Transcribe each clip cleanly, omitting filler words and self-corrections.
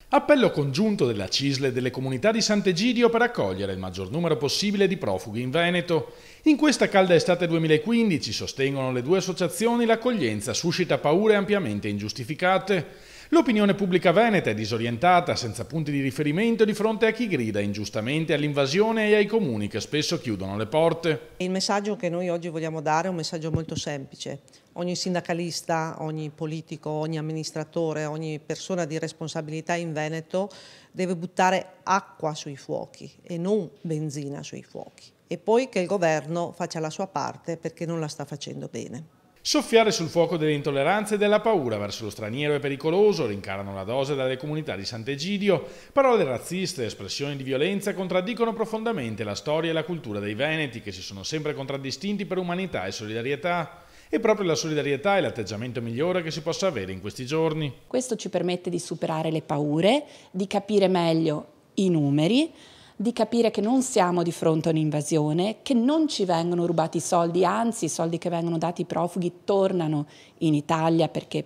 Appello congiunto della CISL e delle comunità di Sant'Egidio per accogliere il maggior numero possibile di profughi in Veneto. In questa calda estate 2015, sostengono le due associazioni, l'accoglienza suscita paure ampiamente ingiustificate. L'opinione pubblica veneta è disorientata, senza punti di riferimento di fronte a chi grida ingiustamente all'invasione e ai comuni che spesso chiudono le porte. Il messaggio che noi oggi vogliamo dare è un messaggio molto semplice. Ogni sindacalista, ogni politico, ogni amministratore, ogni persona di responsabilità in Veneto deve buttare acqua sui fuochi e non benzina sui fuochi. E poi che il governo faccia la sua parte perché non la sta facendo bene. Soffiare sul fuoco delle intolleranze e della paura verso lo straniero è pericoloso, rincarano la dose dalle comunità di Sant'Egidio. Parole razziste e espressioni di violenza contraddicono profondamente la storia e la cultura dei veneti, che si sono sempre contraddistinti per umanità e solidarietà. E proprio la solidarietà è l'atteggiamento migliore che si possa avere in questi giorni. Questo ci permette di superare le paure, di capire meglio i numeri, di capire che non siamo di fronte a un'invasione, che non ci vengono rubati i soldi, anzi i soldi che vengono dati ai profughi tornano in Italia perché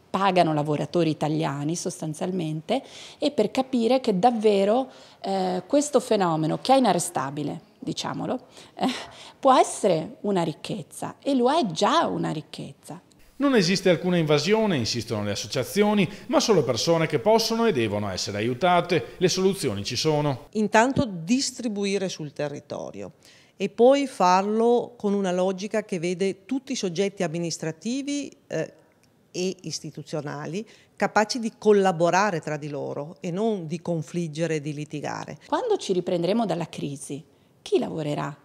pagano lavoratori italiani sostanzialmente, e per capire che davvero questo fenomeno, che è inarrestabile, diciamolo, può essere una ricchezza, e lo è già una ricchezza. Non esiste alcuna invasione, insistono le associazioni, ma solo persone che possono e devono essere aiutate. Le soluzioni ci sono. Intanto distribuire sul territorio e poi farlo con una logica che vede tutti i soggetti amministrativi e istituzionali capaci di collaborare tra di loro e non di confliggere e di litigare. Quando ci riprenderemo dalla crisi, chi lavorerà?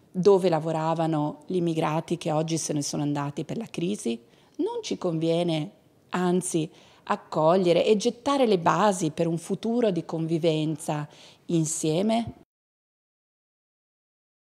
Dove lavoravano gli immigrati che oggi se ne sono andati per la crisi? Non ci conviene, anzi, accogliere e gettare le basi per un futuro di convivenza insieme?